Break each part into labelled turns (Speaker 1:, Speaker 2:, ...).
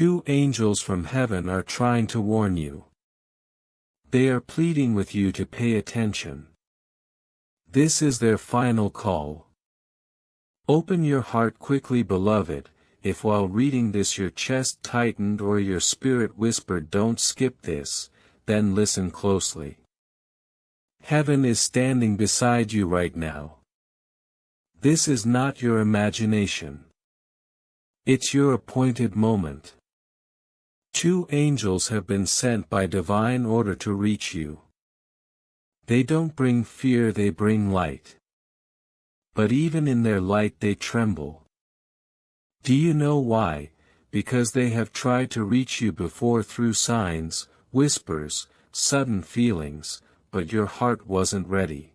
Speaker 1: Two angels from heaven are trying to warn you. They are pleading with you to pay attention. This is their final call. Open your heart quickly, beloved, if while reading this your chest tightened or your spirit whispered, "Don't skip this," then listen closely. Heaven is standing beside you right now. This is not your imagination. It's your appointed moment. Two angels have been sent by divine order to reach you. They don't bring fear, they bring light. But even in their light they tremble. Do you know why? Because they have tried to reach you before through signs, whispers, sudden feelings, but your heart wasn't ready.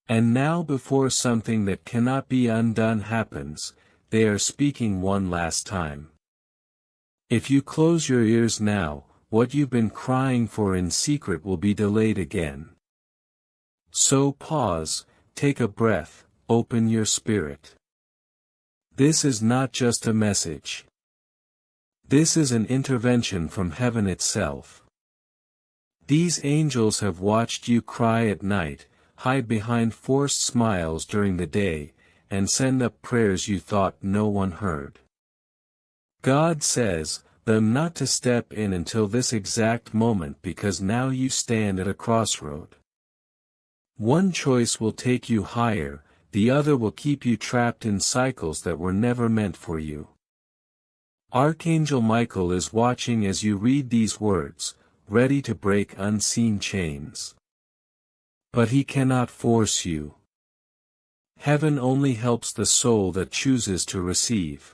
Speaker 1: And now, before something that cannot be undone happens, they are speaking one last time. If you close your ears now, what you've been crying for in secret will be delayed again. So pause, take a breath, open your spirit. This is not just a message. This is an intervention from heaven itself. These angels have watched you cry at night, hide behind forced smiles during the day, and send up prayers you thought no one heard. God says, them not to step in until this exact moment, because now you stand at a crossroad. One choice will take you higher, the other will keep you trapped in cycles that were never meant for you. Archangel Michael is watching as you read these words, ready to break unseen chains. But he cannot force you. Heaven only helps the soul that chooses to receive.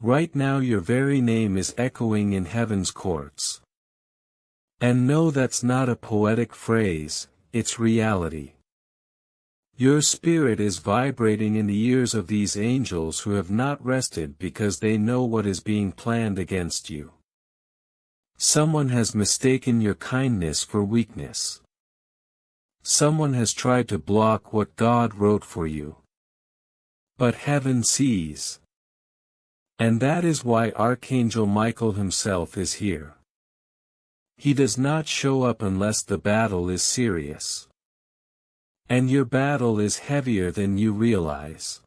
Speaker 1: Right now your very name is echoing in heaven's courts. And no, that's not a poetic phrase, it's reality. Your spirit is vibrating in the ears of these angels who have not rested because they know what is being planned against you. Someone has mistaken your kindness for weakness. Someone has tried to block what God wrote for you. But heaven sees. And that is why Archangel Michael himself is here. He does not show up unless the battle is serious. And your battle is heavier than you realize.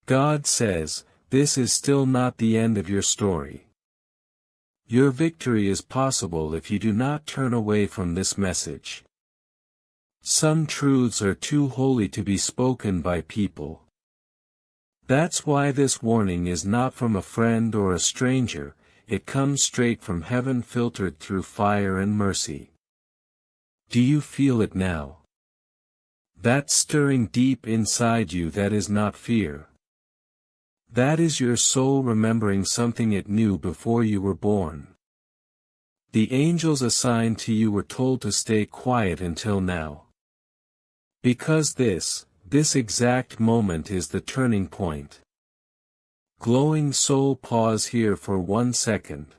Speaker 1: God says, this is still not the end of your story. Your victory is possible if you do not turn away from this message. Some truths are too holy to be spoken by people. That's why this warning is not from a friend or a stranger, it comes straight from heaven, filtered through fire and mercy. Do you feel it now? That stirring deep inside you, that is not fear. That is your soul remembering something it knew before you were born. The angels assigned to you were told to stay quiet until now. Because this exact moment is the turning point. Glowing soul, pause here for 1 second.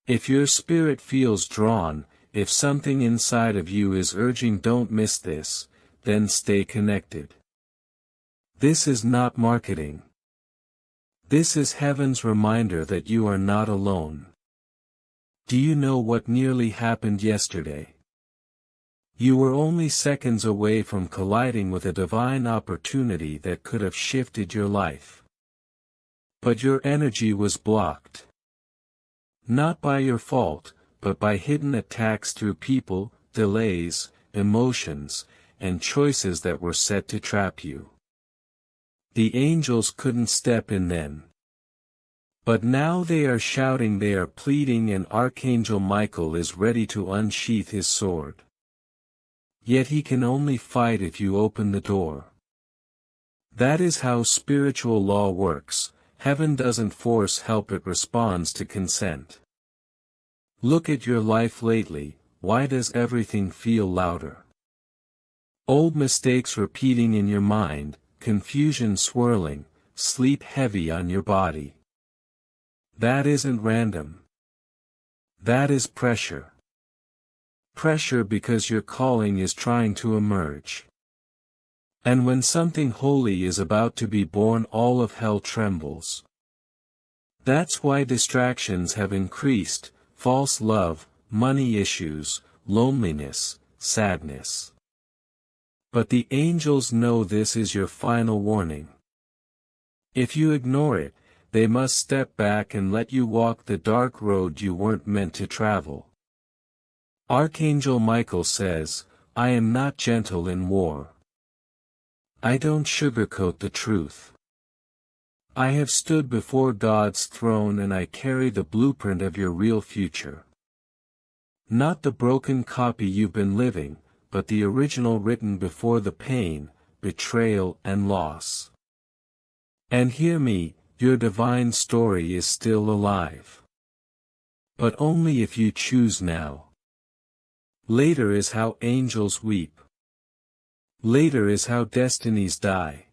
Speaker 1: If your spirit feels drawn, if something inside of you is urging don't miss this, then stay connected. This is not marketing. This is heaven's reminder that you are not alone. Do you know what nearly happened yesterday? You were only seconds away from colliding with a divine opportunity that could have shifted your life. But your energy was blocked. Not by your fault, but by hidden attacks through people, delays, emotions, and choices that were set to trap you. The angels couldn't step in then. But now they are shouting, they are pleading, and Archangel Michael is ready to unsheath his sword. Yet he can only fight if you open the door. That is how spiritual law works. Heaven doesn't force help, it responds to consent. Look at your life lately, why does everything feel louder? Old mistakes repeating in your mind, confusion swirling, sleep heavy on your body. That isn't random. That is pressure. Pressure because your calling is trying to emerge. And when something holy is about to be born, all of hell trembles. That's why distractions have increased: false love, money issues, loneliness, sadness. But the angels know this is your final warning. If you ignore it, they must step back and let you walk the dark road you weren't meant to travel. Archangel Michael says, "I am not gentle in war. I don't sugarcoat the truth. I have stood before God's throne and I carry the blueprint of your real future. Not the broken copy you've been living, but the original written before the pain, betrayal and loss. And hear me, your divine story is still alive. But only if you choose now. Later is how angels weep. Later is how destinies die.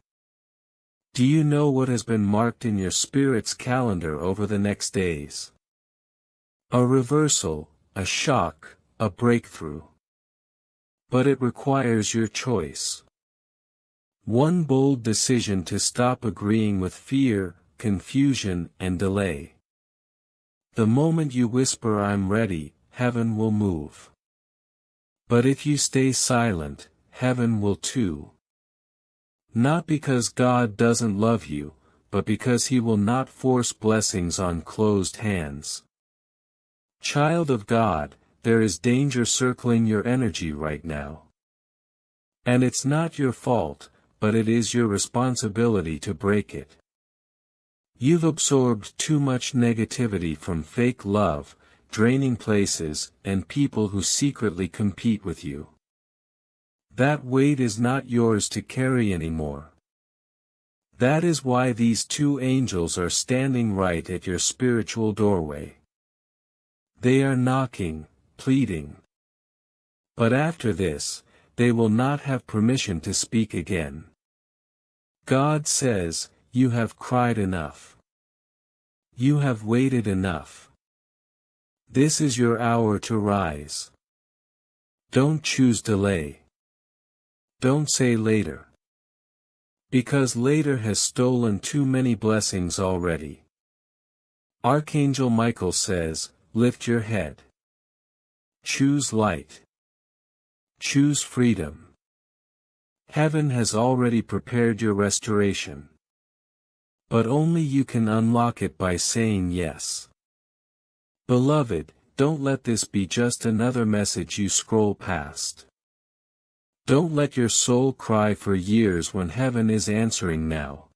Speaker 1: Do you know what has been marked in your spirit's calendar over the next days? A reversal, a shock, a breakthrough. But it requires your choice. One bold decision to stop agreeing with fear, confusion, and delay. The moment you whisper "I'm ready," heaven will move. But if you stay silent, heaven will too. Not because God doesn't love you, but because He will not force blessings on closed hands. Child of God, there is danger circling your energy right now. And it's not your fault, but it is your responsibility to break it. You've absorbed too much negativity from fake love, draining places, and people who secretly compete with you. That weight is not yours to carry anymore. That is why these two angels are standing right at your spiritual doorway. They are knocking, pleading. But after this, they will not have permission to speak again. God says, "You have cried enough. You have waited enough. This is your hour to rise. Don't choose delay. Don't say later. Because later has stolen too many blessings already." Archangel Michael says, "Lift your head. Choose light. Choose freedom. Heaven has already prepared your restoration. But only you can unlock it by saying yes." Beloved, don't let this be just another message you scroll past. Don't let your soul cry for years when heaven is answering now.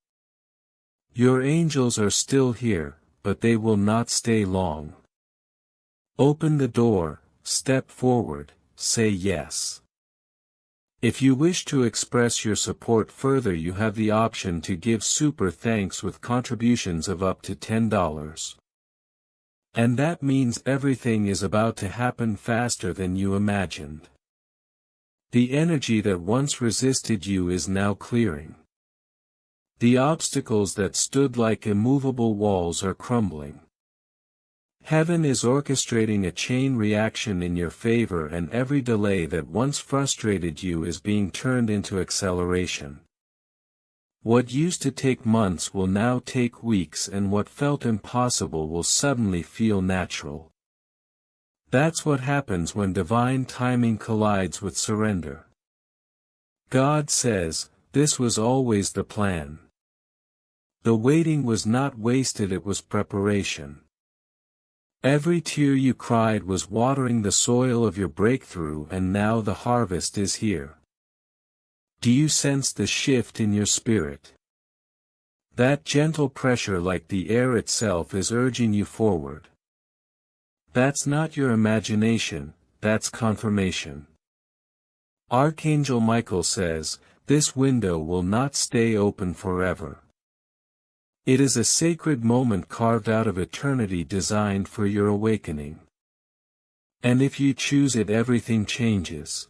Speaker 1: Your angels are still here, but they will not stay long. Open the door, step forward, say yes. If you wish to express your support further, you have the option to give super thanks with contributions of up to $10. And that means everything is about to happen faster than you imagined. The energy that once resisted you is now clearing. The obstacles that stood like immovable walls are crumbling. Heaven is orchestrating a chain reaction in your favor, and every delay that once frustrated you is being turned into acceleration. What used to take months will now take weeks, and what felt impossible will suddenly feel natural. That's what happens when divine timing collides with surrender. God says, "This was always the plan." The waiting was not wasted, it was preparation. Every tear you cried was watering the soil of your breakthrough, and now the harvest is here. Do you sense the shift in your spirit? That gentle pressure, like the air itself, is urging you forward. That's not your imagination, that's confirmation. Archangel Michael says, "This window will not stay open forever." It is a sacred moment carved out of eternity, designed for your awakening. And if you choose it, everything changes.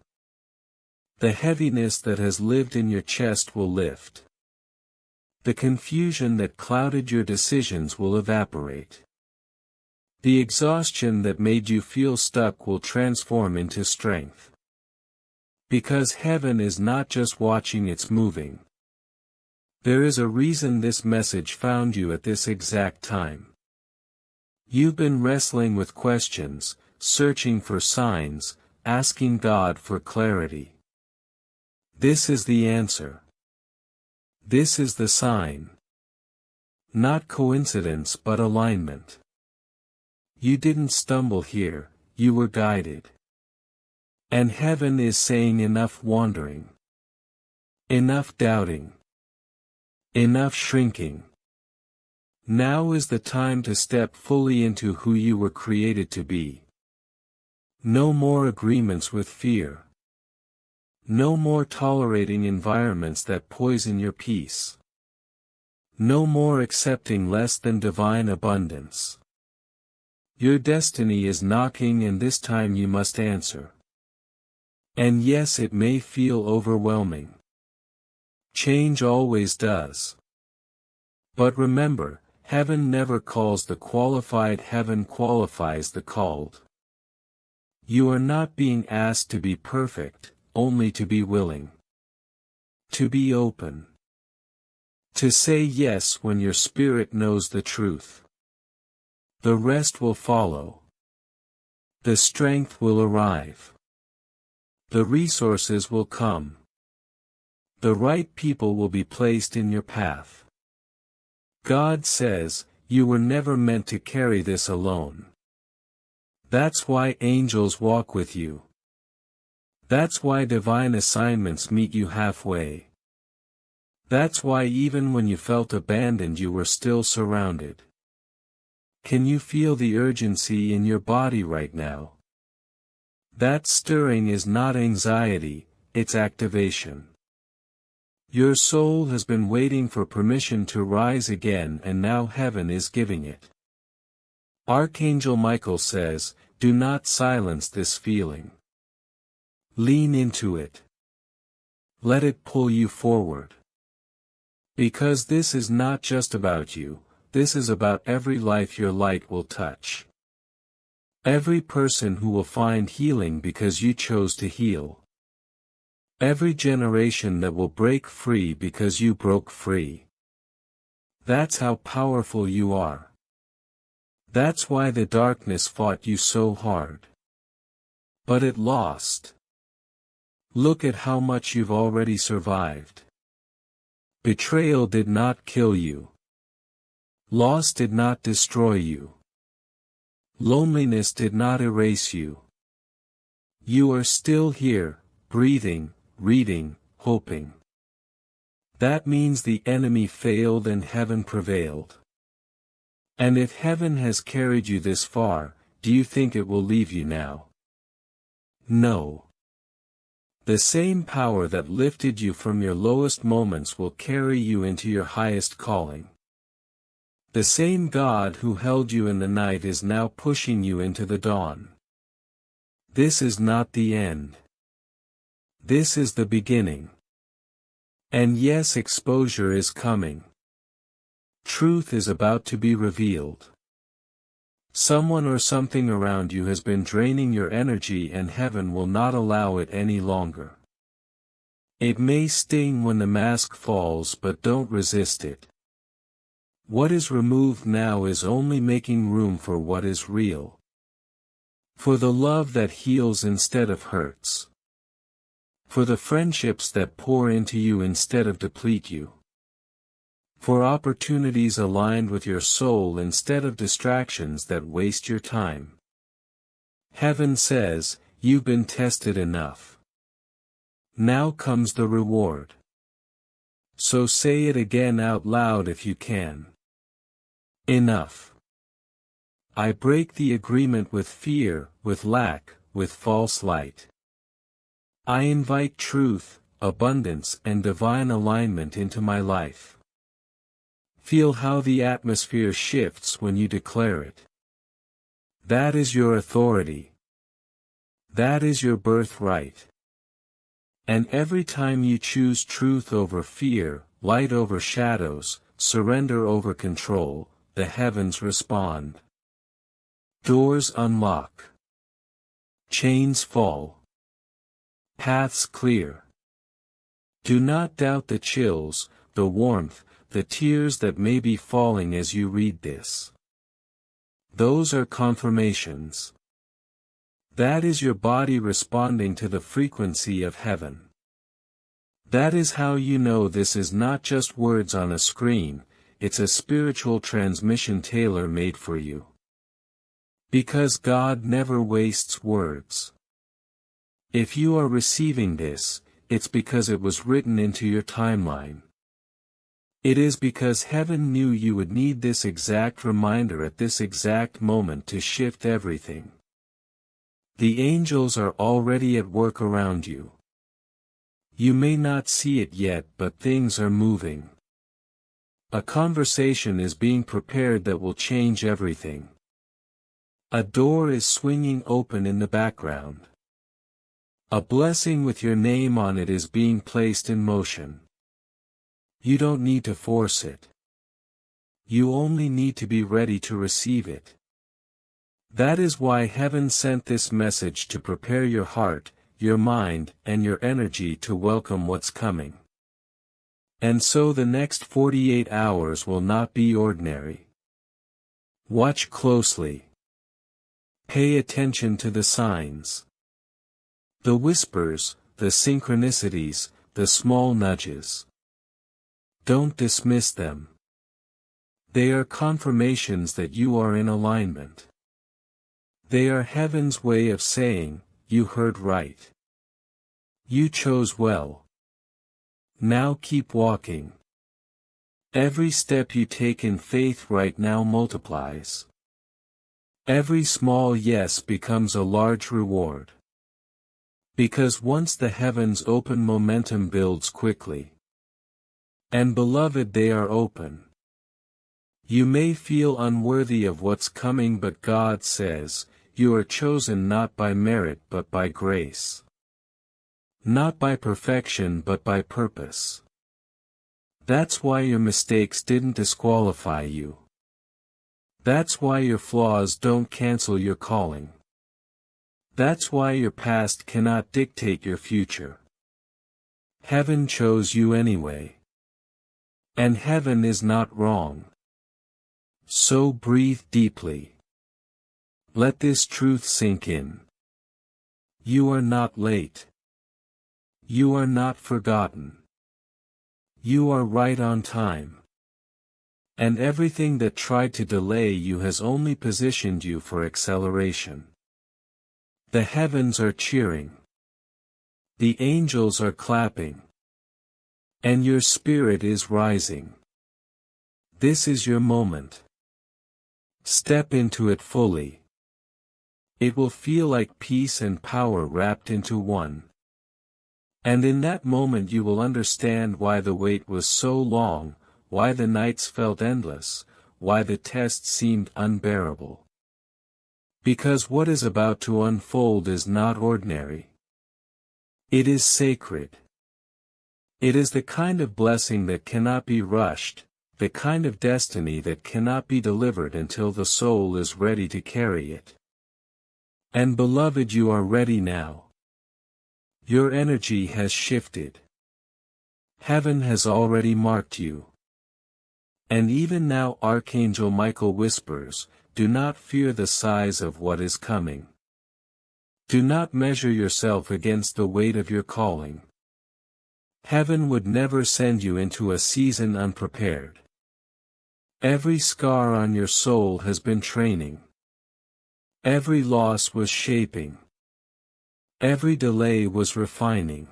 Speaker 1: The heaviness that has lived in your chest will lift. The confusion that clouded your decisions will evaporate. The exhaustion that made you feel stuck will transform into strength. Because heaven is not just watching, it's moving. There is a reason this message found you at this exact time. You've been wrestling with questions, searching for signs, asking God for clarity. This is the answer. This is the sign. Not coincidence but alignment. You didn't stumble here, you were guided. And heaven is saying enough wandering. Enough doubting. Enough shrinking. Now is the time to step fully into who you were created to be. No more agreements with fear. No more tolerating environments that poison your peace. No more accepting less than divine abundance. Your destiny is knocking, and this time you must answer. And yes, it may feel overwhelming. Change always does. But remember, heaven never calls the qualified, heaven qualifies the called. You are not being asked to be perfect, only to be willing. To be open. To say yes when your spirit knows the truth. The rest will follow. The strength will arrive. The resources will come. The right people will be placed in your path. God says, you were never meant to carry this alone. That's why angels walk with you. That's why divine assignments meet you halfway. That's why even when you felt abandoned, you were still surrounded. Can you feel the urgency in your body right now? That stirring is not anxiety, it's activation. Your soul has been waiting for permission to rise again, and now heaven is giving it. Archangel Michael says, do not silence this feeling. Lean into it. Let it pull you forward. Because this is not just about you, this is about every life your light will touch. Every person who will find healing because you chose to heal. Every generation that will break free because you broke free. That's how powerful you are. That's why the darkness fought you so hard. But it lost. Look at how much you've already survived. Betrayal did not kill you. Loss did not destroy you. Loneliness did not erase you. You are still here, breathing, reading, hoping. That means the enemy failed and heaven prevailed. And if heaven has carried you this far, do you think it will leave you now? No. The same power that lifted you from your lowest moments will carry you into your highest calling. The same God who held you in the night is now pushing you into the dawn. This is not the end. This is the beginning. And yes, exposure is coming. Truth is about to be revealed. Someone or something around you has been draining your energy, and heaven will not allow it any longer. It may sting when the mask falls, but don't resist it. What is removed now is only making room for what is real. For the love that heals instead of hurts. For the friendships that pour into you instead of deplete you. For opportunities aligned with your soul instead of distractions that waste your time. Heaven says, you've been tested enough. Now comes the reward. So say it again out loud if you can. Enough. I break the agreement with fear, with lack, with false light. I invite truth, abundance, and divine alignment into my life. Feel how the atmosphere shifts when you declare it. That is your authority. That is your birthright. And every time you choose truth over fear, light over shadows, surrender over control, the heavens respond. Doors unlock. Chains fall. Paths clear. Do not doubt the chills, the warmth, the tears that may be falling as you read this. Those are confirmations. That is your body responding to the frequency of heaven. That is how you know this is not just words on a screen, it's a spiritual transmission tailor-made for you. Because God never wastes words. If you are receiving this, it's because it was written into your timeline. It is because heaven knew you would need this exact reminder at this exact moment to shift everything. The angels are already at work around you. You may not see it yet, but things are moving. A conversation is being prepared that will change everything. A door is swinging open in the background. A blessing with your name on it is being placed in motion. You don't need to force it. You only need to be ready to receive it. That is why heaven sent this message to prepare your heart, your mind, and your energy to welcome what's coming. And so the next 48 hours will not be ordinary. Watch closely. Pay attention to the signs. The whispers, the synchronicities, the small nudges. Don't dismiss them. They are confirmations that you are in alignment. They are heaven's way of saying, you heard right. You chose well. Now keep walking. Every step you take in faith right now multiplies. Every small yes becomes a large reward. Because once the heavens open, momentum builds quickly. And beloved, they are open. You may feel unworthy of what's coming, but God says, you are chosen not by merit but by grace. Not by perfection but by purpose. That's why your mistakes didn't disqualify you. That's why your flaws don't cancel your calling. That's why your past cannot dictate your future. Heaven chose you anyway. And heaven is not wrong. So breathe deeply. Let this truth sink in. You are not late. You are not forgotten. You are right on time. And everything that tried to delay you has only positioned you for acceleration. The heavens are cheering. The angels are clapping. And your spirit is rising. This is your moment. Step into it fully. It will feel like peace and power wrapped into one. And in that moment you will understand why the wait was so long, why the nights felt endless, why the test seemed unbearable. Because what is about to unfold is not ordinary. It is sacred. It is the kind of blessing that cannot be rushed, the kind of destiny that cannot be delivered until the soul is ready to carry it. And beloved, you are ready now. Your energy has shifted. Heaven has already marked you. And even now Archangel Michael whispers, do not fear the size of what is coming. Do not measure yourself against the weight of your calling. Heaven would never send you into a season unprepared. Every scar on your soul has been training. Every loss was shaping. Every delay was refining.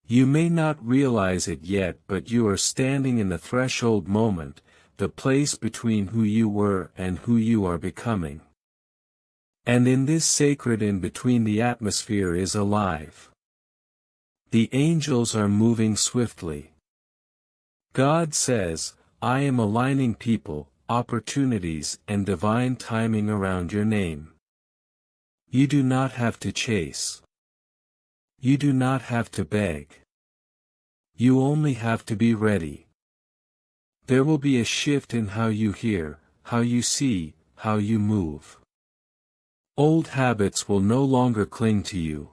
Speaker 1: You may not realize it yet, but you are standing in the threshold moment, the place between who you were and who you are becoming. And in this sacred in-between, the atmosphere is alive. The angels are moving swiftly. God says, I am aligning people, opportunities, and divine timing around your name. You do not have to chase. You do not have to beg. You only have to be ready. There will be a shift in how you hear, how you see, how you move. Old habits will no longer cling to you.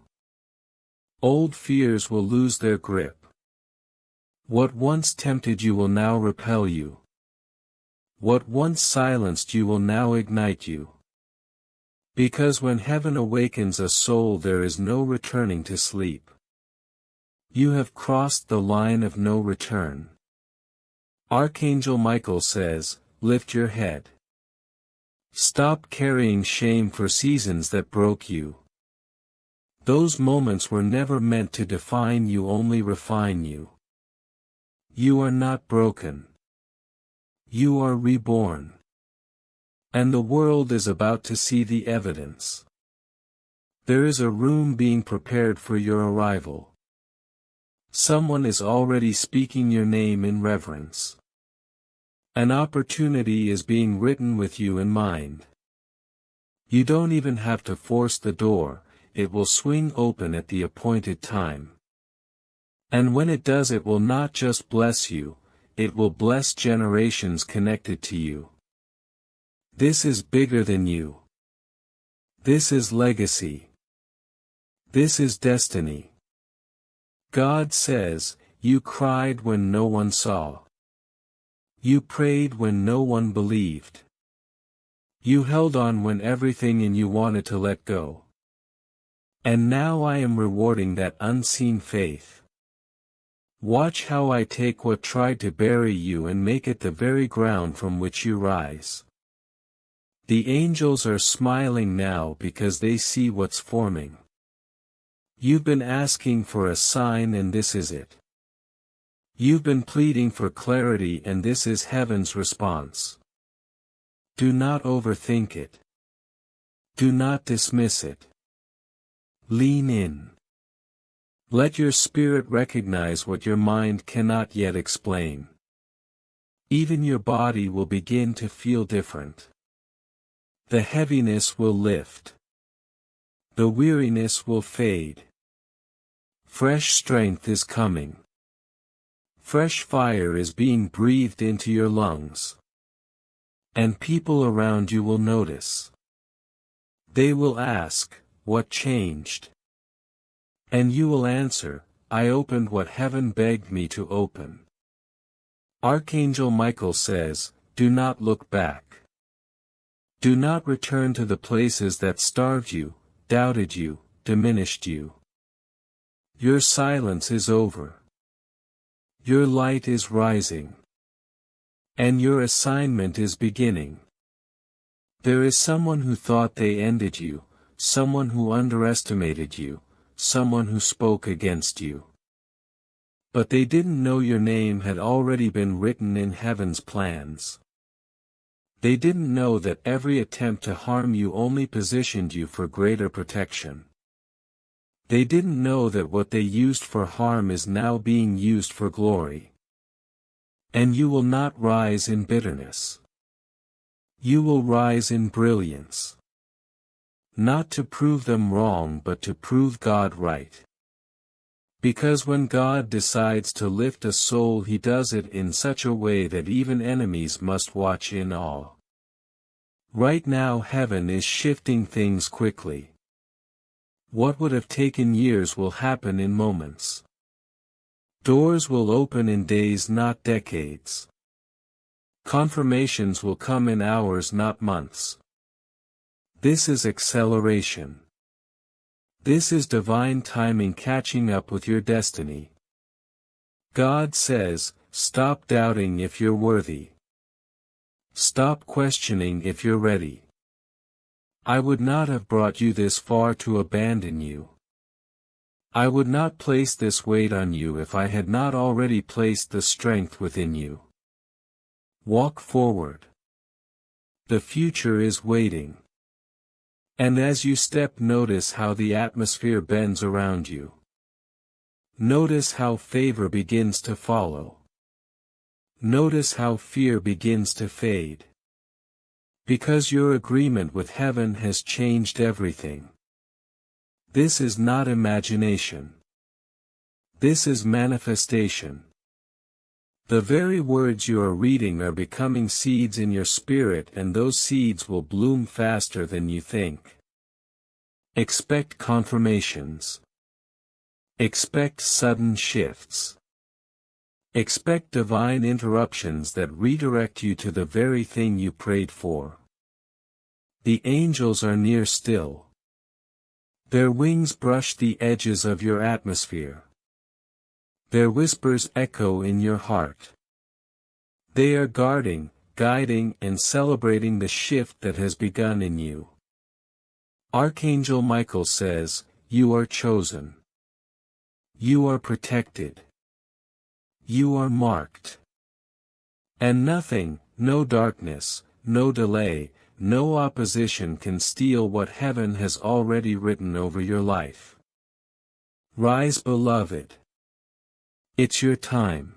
Speaker 1: Old fears will lose their grip. What once tempted you will now repel you. What once silenced you will now ignite you. Because when heaven awakens a soul there is no returning to sleep. You have crossed the line of no return. Archangel Michael says, lift your head. Stop carrying shame for seasons that broke you. Those moments were never meant to define you, only refine you. You are not broken. You are reborn. And the world is about to see the evidence. There is a room being prepared for your arrival. Someone is already speaking your name in reverence. An opportunity is being written with you in mind. You don't even have to force the door, it will swing open at the appointed time. And when it does, it will not just bless you, it will bless generations connected to you. This is bigger than you. This is legacy. This is destiny. God says, you cried when no one saw. You prayed when no one believed. You held on when everything in you wanted to let go. And now I am rewarding that unseen faith. Watch how I take what tried to bury you and make it the very ground from which you rise. The angels are smiling now because they see what's forming. You've been asking for a sign and this is it. You've been pleading for clarity and this is heaven's response. Do not overthink it. Do not dismiss it. Lean in. Let your spirit recognize what your mind cannot yet explain. Even your body will begin to feel different. The heaviness will lift. The weariness will fade. Fresh strength is coming. Fresh fire is being breathed into your lungs. And people around you will notice. They will ask, what changed? And you will answer, I opened what heaven begged me to open. Archangel Michael says, do not look back. Do not return to the places that starved you, doubted you, diminished you. Your silence is over. Your light is rising. And your assignment is beginning. There is someone who thought they ended you, someone who underestimated you, someone who spoke against you. But they didn't know your name had already been written in heaven's plans. They didn't know that every attempt to harm you only positioned you for greater protection. They didn't know that what they used for harm is now being used for glory. And you will not rise in bitterness. You will rise in brilliance. Not to prove them wrong but to prove God right. Because when God decides to lift a soul, He does it in such a way that even enemies must watch in awe. Right now heaven is shifting things quickly. What would have taken years will happen in moments. Doors will open in days, not decades. Confirmations will come in hours, not months. This is acceleration. This is divine timing catching up with your destiny. God says, stop doubting if you're worthy. Stop questioning if you're ready. I would not have brought you this far to abandon you. I would not place this weight on you if I had not already placed the strength within you. Walk forward. The future is waiting. And as you step, notice how the atmosphere bends around you. Notice how favor begins to follow. Notice how fear begins to fade. Because your agreement with heaven has changed everything. This is not imagination. This is manifestation. The very words you are reading are becoming seeds in your spirit, and those seeds will bloom faster than you think. Expect confirmations. Expect sudden shifts. Expect divine interruptions that redirect you to the very thing you prayed for. The angels are near still. Their wings brush the edges of your atmosphere. Their whispers echo in your heart. They are guarding, guiding, and celebrating the shift that has begun in you. Archangel Michael says, "You are chosen. You are protected. You are marked. And nothing, no darkness, no delay, no opposition can steal what heaven has already written over your life. Rise, beloved. It's your time.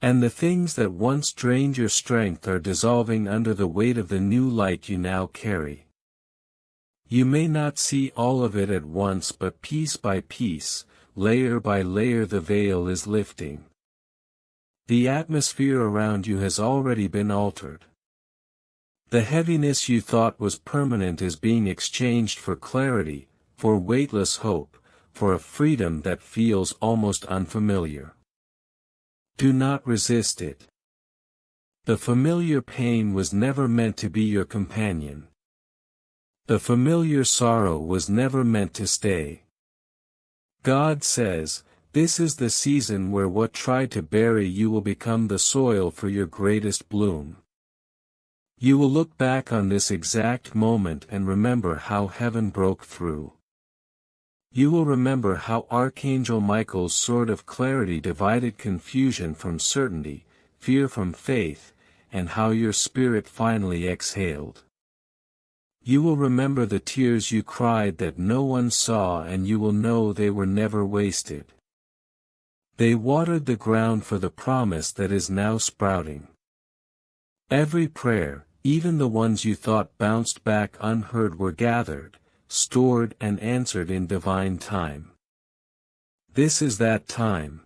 Speaker 1: And the things that once drained your strength are dissolving under the weight of the new light you now carry. You may not see all of it at once, but piece by piece, layer by layer, the veil is lifting. The atmosphere around you has already been altered. The heaviness you thought was permanent is being exchanged for clarity, for weightless hope, for a freedom that feels almost unfamiliar. Do not resist it. The familiar pain was never meant to be your companion. The familiar sorrow was never meant to stay. God says, this is the season where what tried to bury you will become the soil for your greatest bloom. You will look back on this exact moment and remember how heaven broke through. You will remember how Archangel Michael's sword of clarity divided confusion from certainty, fear from faith, and how your spirit finally exhaled. You will remember the tears you cried that no one saw, and you will know they were never wasted. They watered the ground for the promise that is now sprouting. Every prayer, even the ones you thought bounced back unheard, were gathered, stored, and answered in divine time. This is that time.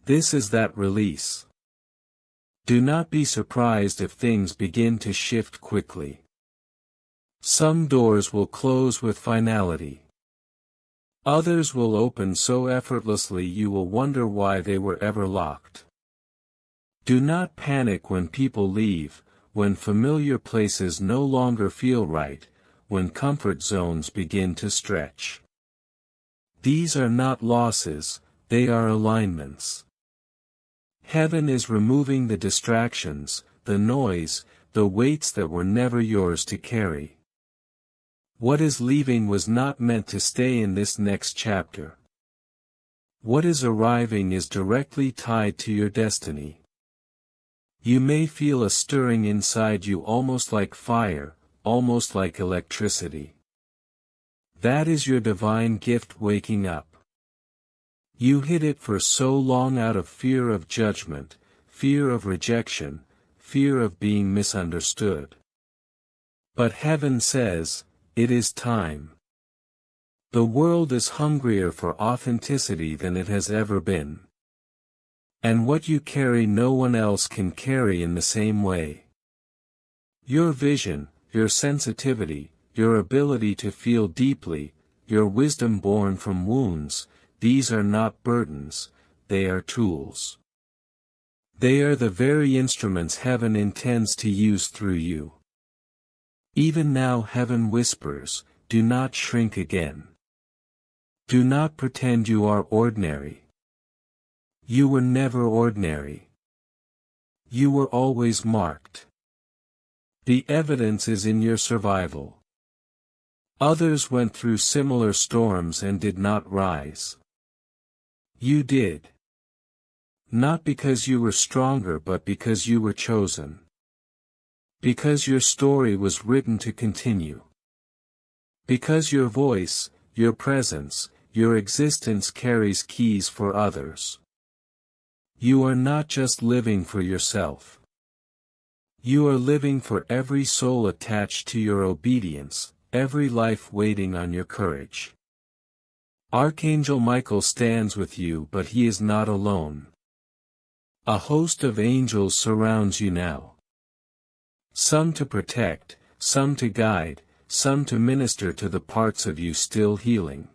Speaker 1: This is that release. Do not be surprised if things begin to shift quickly. Some doors will close with finality. Others will open so effortlessly you will wonder why they were ever locked. Do not panic when people leave, when familiar places no longer feel right, when comfort zones begin to stretch. These are not losses, they are alignments. Heaven is removing the distractions, the noise, the weights that were never yours to carry. What is leaving was not meant to stay in this next chapter. What is arriving is directly tied to your destiny. You may feel a stirring inside you, almost like fire, almost like electricity. That is your divine gift waking up. You hid it for so long out of fear of judgment, fear of rejection, fear of being misunderstood. But heaven says, it is time. The world is hungrier for authenticity than it has ever been. And what you carry no one else can carry in the same way. Your vision, your sensitivity, your ability to feel deeply, your wisdom born from wounds, these are not burdens, they are tools. They are the very instruments heaven intends to use through you. Even now heaven whispers, do not shrink again. Do not pretend you are ordinary. You were never ordinary. You were always marked. The evidence is in your survival. Others went through similar storms and did not rise. You did. Not because you were stronger, but because you were chosen. Because your story was written to continue. Because your voice, your presence, your existence carries keys for others. You are not just living for yourself. You are living for every soul attached to your obedience, every life waiting on your courage. Archangel Michael stands with you, but he is not alone. A host of angels surrounds you now. Some to protect, some to guide, some to minister to the parts of you still healing.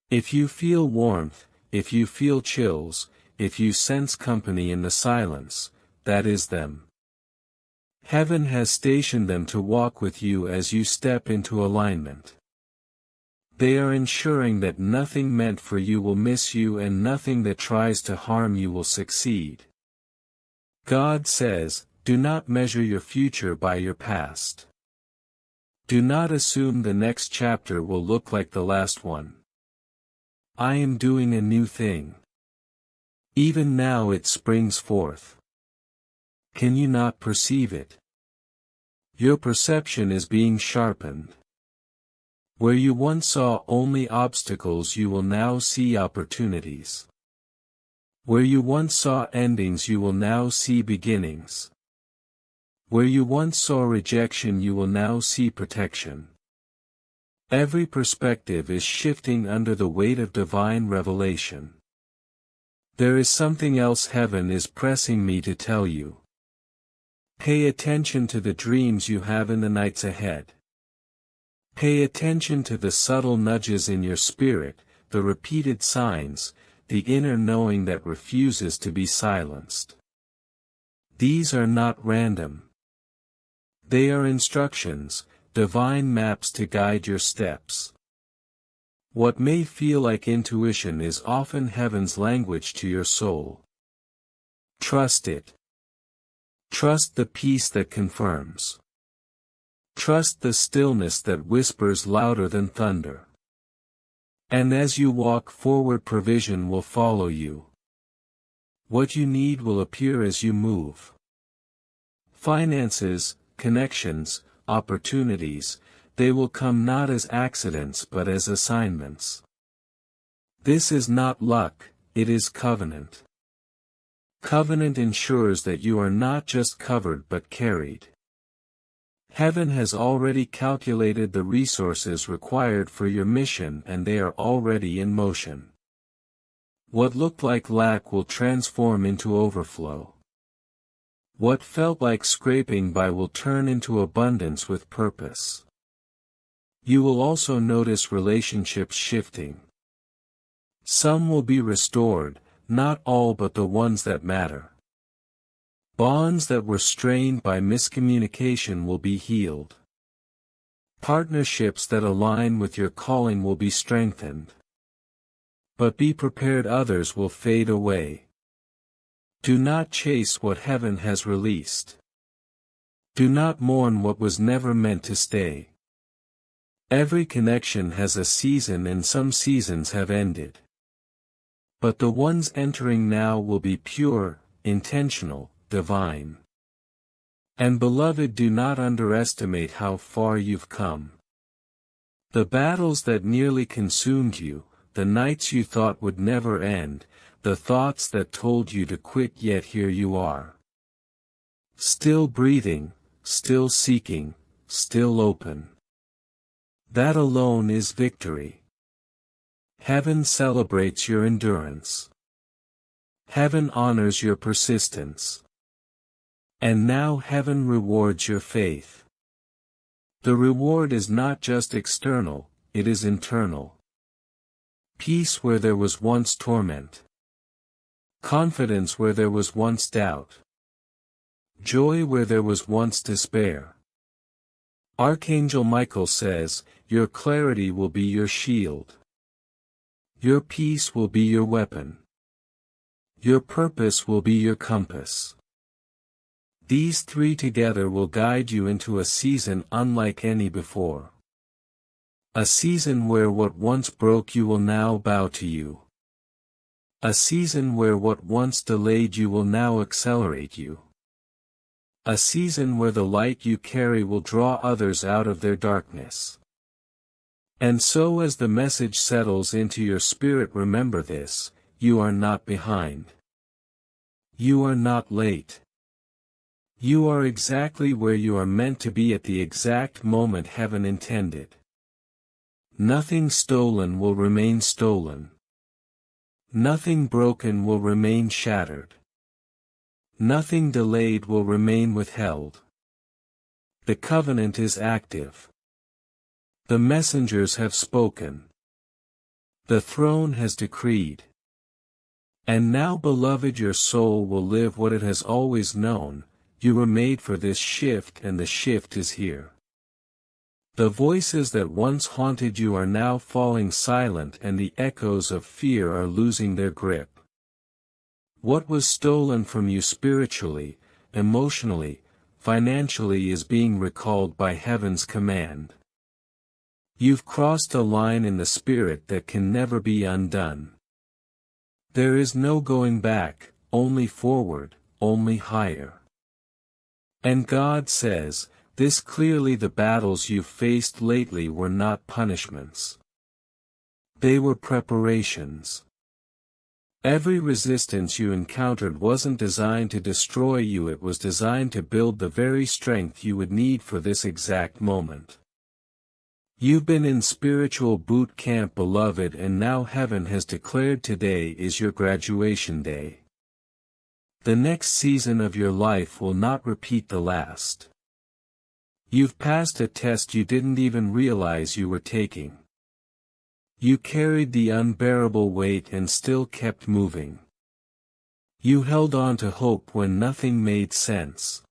Speaker 1: If you feel warmth, if you feel chills, if you sense company in the silence, that is them. Heaven has stationed them to walk with you as you step into alignment. They are ensuring that nothing meant for you will miss you and nothing that tries to harm you will succeed. God says, do not measure your future by your past. Do not assume the next chapter will look like the last one. I am doing a new thing. Even now it springs forth. Can you not perceive it? Your perception is being sharpened. Where you once saw only obstacles, you will now see opportunities. Where you once saw endings, you will now see beginnings. Where you once saw rejection, you will now see protection. Every perspective is shifting under the weight of divine revelation. There is something else heaven is pressing me to tell you. Pay attention to the dreams you have in the nights ahead. Pay attention to the subtle nudges in your spirit, the repeated signs, the inner knowing that refuses to be silenced. These are not random. They are instructions, divine maps to guide your steps. What may feel like intuition is often heaven's language to your soul. Trust it. Trust the peace that confirms. Trust the stillness that whispers louder than thunder. And as you walk forward, provision will follow you. What you need will appear as you move. Finances, connections, opportunities, they will come not as accidents but as assignments. This is not luck, it is covenant. Covenant ensures that you are not just covered but carried. Heaven has already calculated the resources required for your mission and they are already in motion. What looked like lack will transform into overflow. What felt like scraping by will turn into abundance with purpose. You will also notice relationships shifting. Some will be restored, not all but the ones that matter. Bonds that were strained by miscommunication will be healed. Partnerships that align with your calling will be strengthened. But be prepared, others will fade away. Do not chase what heaven has released. Do not mourn what was never meant to stay. Every connection has a season and some seasons have ended. But the ones entering now will be pure, intentional, divine. And beloved, do not underestimate how far you've come. The battles that nearly consumed you, the nights you thought would never end, the thoughts that told you to quit, yet here you are. Still breathing, still seeking, still open. That alone is victory. Heaven celebrates your endurance. Heaven honors your persistence. And now heaven rewards your faith. The reward is not just external, it is internal. Peace where there was once torment. Confidence where there was once doubt. Joy where there was once despair. Archangel Michael says, your clarity will be your shield. Your peace will be your weapon. Your purpose will be your compass. These three together will guide you into a season unlike any before. A season where what once broke you will now bow to you. A season where what once delayed you will now accelerate you. A season where the light you carry will draw others out of their darkness. And so as the message settles into your spirit, remember this, you are not behind. You are not late. You are exactly where you are meant to be at the exact moment heaven intended. Nothing stolen will remain stolen. Nothing broken will remain shattered. Nothing delayed will remain withheld. The covenant is active. The messengers have spoken. The throne has decreed. And now, beloved, your soul will live what it has always known. You were made for this shift, and the shift is here. The voices that once haunted you are now falling silent, and the echoes of fear are losing their grip. What was stolen from you spiritually, emotionally, financially is being recalled by heaven's command. You've crossed a line in the spirit that can never be undone. There is no going back, only forward, only higher. And God says, this clearly: the battles you've faced lately were not punishments. They were preparations. Every resistance you encountered wasn't designed to destroy you, it was designed to build the very strength you would need for this exact moment. You've been in spiritual boot camp, beloved, and now heaven has declared today is your graduation day. The next season of your life will not repeat the last. You've passed a test you didn't even realize you were taking. You carried the unbearable weight and still kept moving. You held on to hope when nothing made sense.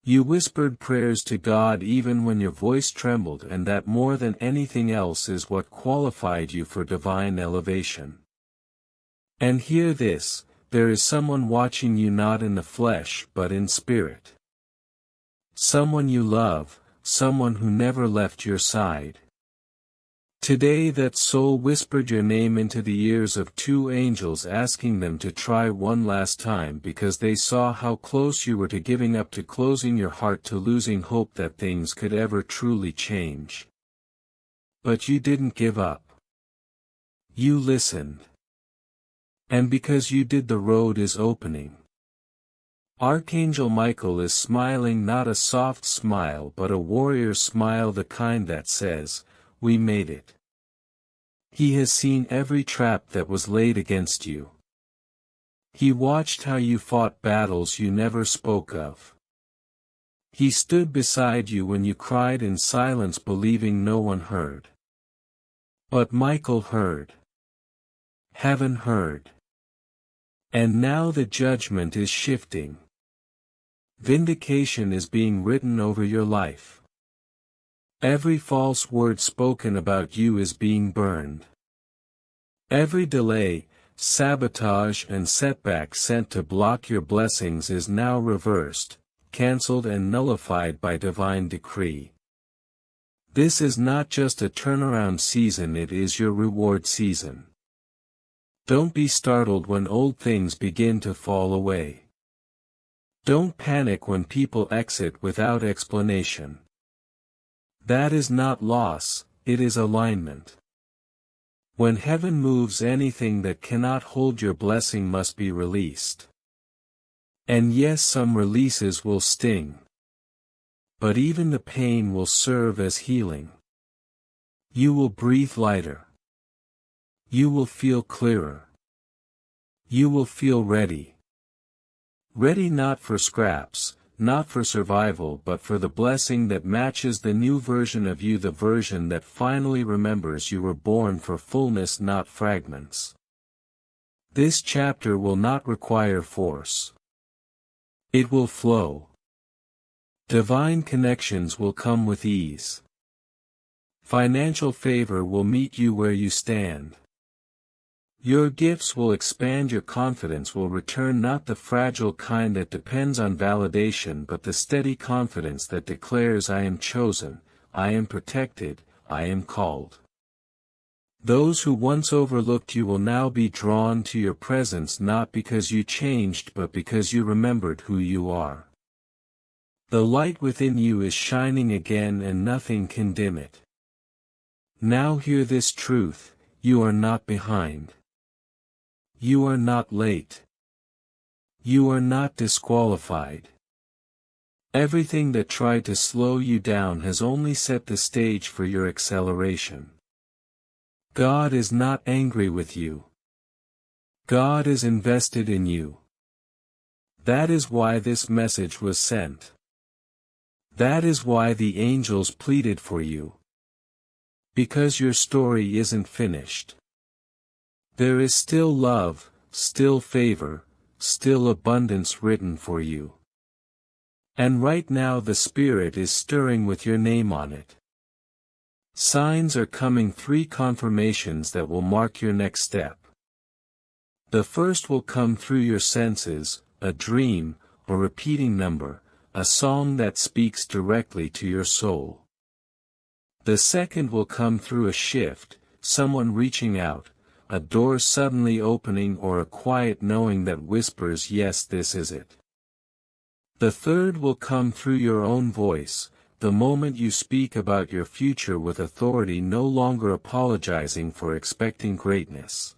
Speaker 1: You whispered prayers to God even when your voice trembled, and that more than anything else is what qualified you for divine elevation. And hear this: there is someone watching you, not in the flesh but in spirit. Someone you love, someone who never left your side. Today that soul whispered your name into the ears of two angels, asking them to try one last time because they saw how close you were to giving up, to closing your heart, to losing hope that things could ever truly change. But you didn't give up. You listened. And because you did, the road is opening. Archangel Michael is smiling, not a soft smile but a warrior smile, the kind that says, "We made it." He has seen every trap that was laid against you. He watched how you fought battles you never spoke of. He stood beside you when you cried in silence, believing no one heard. But Michael heard. Heaven heard. And now the judgment is shifting. Vindication is being written over your life. Every false word spoken about you is being burned. Every delay, sabotage and setback sent to block your blessings is now reversed, cancelled and nullified by divine decree. This is not just a turnaround season, it is your reward season. Don't be startled when old things begin to fall away. Don't panic when people exit without explanation. That is not loss, it is alignment. When heaven moves, anything that cannot hold your blessing must be released. And yes, some releases will sting. But even the pain will serve as healing. You will breathe lighter. You will feel clearer. You will feel ready. Ready not for scraps, not for survival, but for the blessing that matches the new version of you, the version that finally remembers you were born for fullness, not fragments. This chapter will not require force. It will flow. Divine connections will come with ease. Financial favor will meet you where you stand. Your gifts will expand, your confidence will return, not the fragile kind that depends on validation but the steady confidence that declares, I am chosen, I am protected, I am called. Those who once overlooked you will now be drawn to your presence, not because you changed but because you remembered who you are. The light within you is shining again and nothing can dim it. Now hear this truth: you are not behind. You are not late. You are not disqualified. Everything that tried to slow you down has only set the stage for your acceleration. God is not angry with you. God is invested in you. That is why this message was sent. That is why the angels pleaded for you. Because your story isn't finished. There is still love, still favor, still abundance written for you. And right now the Spirit is stirring with your name on it. Signs are coming, 3 confirmations that will mark your next step. The first will come through your senses, a dream, a repeating number, a song that speaks directly to your soul. The second will come through a shift, someone reaching out, a door suddenly opening, or a quiet knowing that whispers, yes, this is it. The third will come through your own voice, the moment you speak about your future with authority, no longer apologizing for expecting greatness.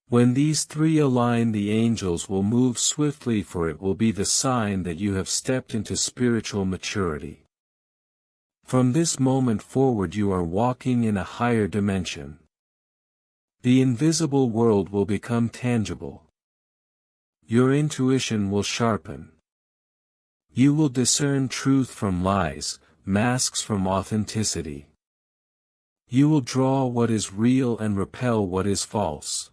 Speaker 1: When these 3 align, the angels will move swiftly, for it will be the sign that you have stepped into spiritual maturity. From this moment forward you are walking in a higher dimension. The invisible world will become tangible. Your intuition will sharpen. You will discern truth from lies, masks from authenticity. You will draw what is real and repel what is false.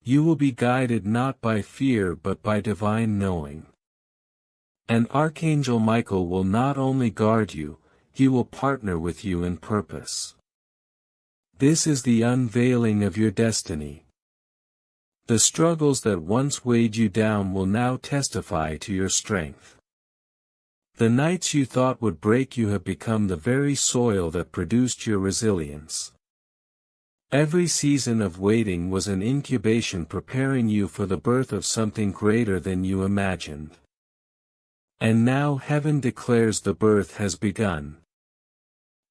Speaker 1: You will be guided not by fear but by divine knowing. And Archangel Michael will not only guard you, he will partner with you in purpose. This is the unveiling of your destiny. The struggles that once weighed you down will now testify to your strength. The nights you thought would break you have become the very soil that produced your resilience. Every season of waiting was an incubation preparing you for the birth of something greater than you imagined. And now heaven declares the birth has begun.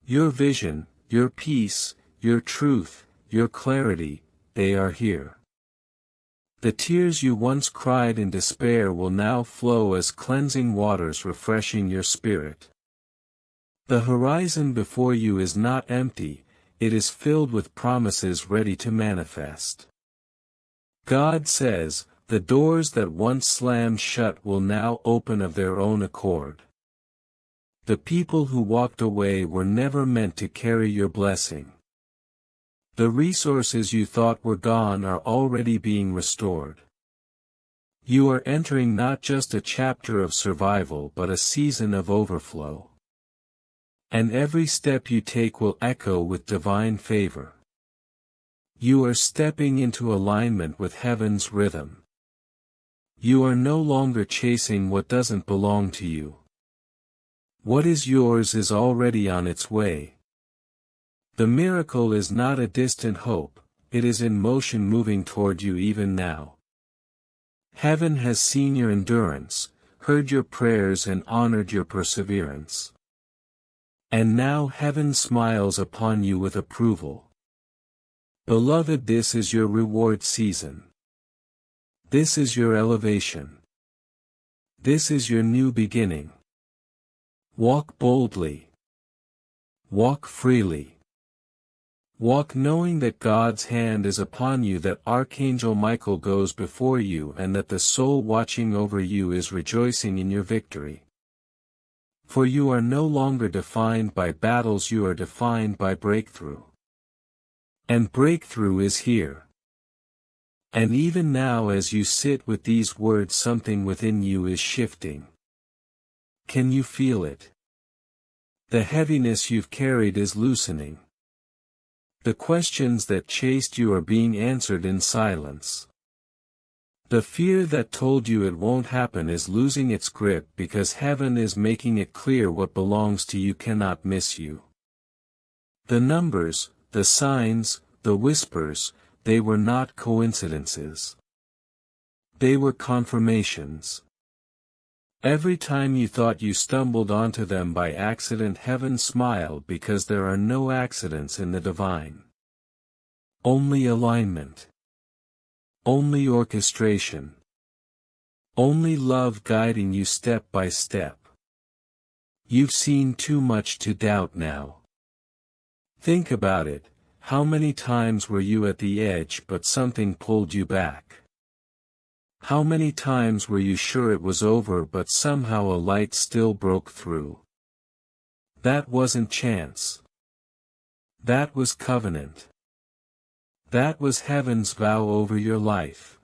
Speaker 1: Your vision, your peace, your truth, your clarity, they are here. The tears you once cried in despair will now flow as cleansing waters, refreshing your spirit. The horizon before you is not empty, it is filled with promises ready to manifest. God says, the doors that once slammed shut will now open of their own accord. The people who walked away were never meant to carry your blessing. The resources you thought were gone are already being restored. You are entering not just a chapter of survival but a season of overflow. And every step you take will echo with divine favor. You are stepping into alignment with heaven's rhythm. You are no longer chasing what doesn't belong to you. What is yours is already on its way. The miracle is not a distant hope, it is in motion, moving toward you even now. Heaven has seen your endurance, heard your prayers, and honored your perseverance. And now heaven smiles upon you with approval. Beloved, this is your reward season. This is your elevation. This is your new beginning. Walk boldly. Walk freely. Walk knowing that God's hand is upon you, that Archangel Michael goes before you, and that the soul watching over you is rejoicing in your victory. For you are no longer defined by battles, you are defined by breakthrough. And breakthrough is here. And even now as you sit with these words, something within you is shifting. Can you feel it? The heaviness you've carried is loosening. The questions that chased you are being answered in silence. The fear that told you it won't happen is losing its grip, because heaven is making it clear what belongs to you cannot miss you. The numbers, the signs, the whispers, they were not coincidences. They were confirmations. Every time you thought you stumbled onto them by accident, heaven smiled, because there are no accidents in the divine. Only alignment. Only orchestration. Only love guiding you step by step. You've seen too much to doubt now. Think about it, how many times were you at the edge but something pulled you back? How many times were you sure it was over but somehow a light still broke through? That wasn't chance. That was covenant. That was heaven's vow over your life.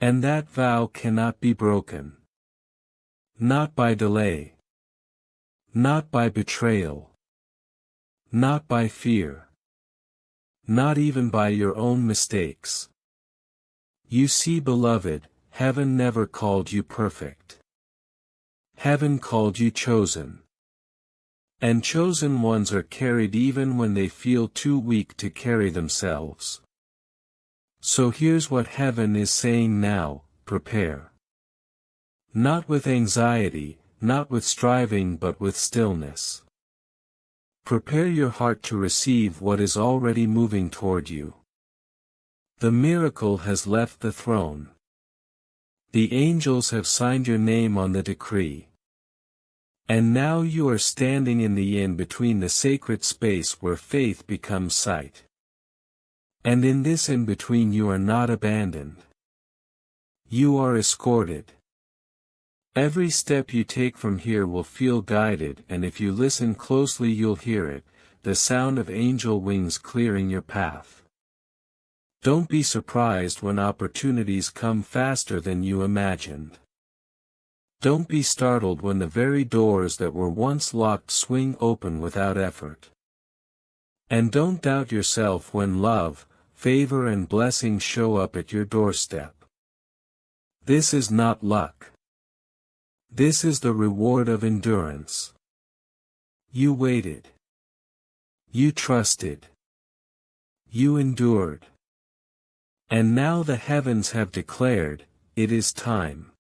Speaker 1: And that vow cannot be broken. Not by delay. Not by betrayal. Not by fear. Not even by your own mistakes. You see, beloved, heaven never called you perfect. Heaven called you chosen. And chosen ones are carried even when they feel too weak to carry themselves. So here's what heaven is saying now: prepare. Not with anxiety, not with striving, but with stillness. Prepare your heart to receive what is already moving toward you. The miracle has left the throne. The angels have signed your name on the decree. And now you are standing in the in-between, the sacred space where faith becomes sight. And in this in-between you are not abandoned. You are escorted. Every step you take from here will feel guided, and if you listen closely you'll hear it, the sound of angel wings clearing your path. Don't be surprised when opportunities come faster than you imagined. Don't be startled when the very doors that were once locked swing open without effort. And don't doubt yourself when love, favor and blessing show up at your doorstep. This is not luck. This is the reward of endurance. You waited. You trusted. You endured. And now the heavens have declared, it is time.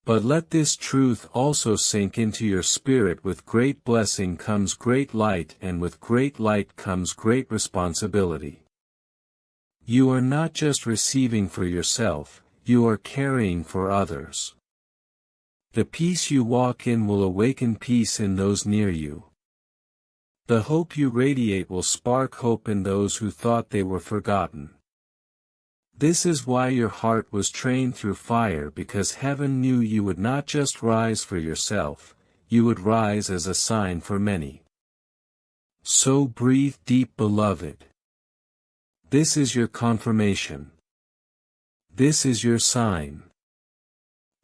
Speaker 1: But let this truth also sink into your spirit: with great blessing comes great light, and with great light comes great responsibility. You are not just receiving for yourself, you are carrying for others. The peace you walk in will awaken peace in those near you. The hope you radiate will spark hope in those who thought they were forgotten. This is why your heart was trained through fire, because heaven knew you would not just rise for yourself, you would rise as a sign for many. So breathe deep, beloved. This is your confirmation. This is your sign.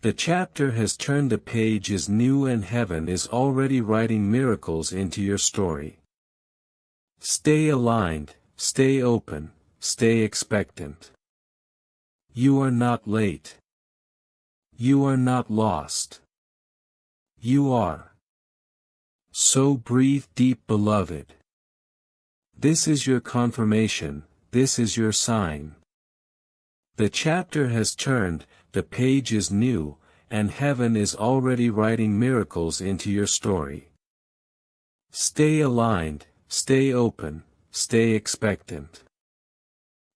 Speaker 1: The chapter has turned, the page is new, and heaven is already writing miracles into your story. Stay aligned, stay open, stay expectant. You are not late. You are not lost. You are. So breathe deep, beloved. This is your confirmation, this is your sign. The chapter has turned, the page is new, and heaven is already writing miracles into your story. Stay aligned, stay open, stay expectant.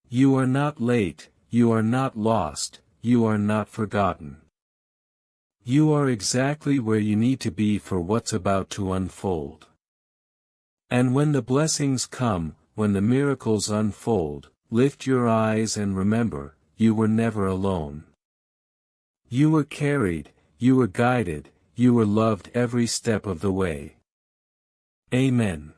Speaker 1: You are not late. You are not lost, you are not forgotten. You are exactly where you need to be for what's about to unfold. And when the blessings come, when the miracles unfold, lift your eyes and remember, you were never alone. You were carried, you were guided, you were loved every step of the way. Amen.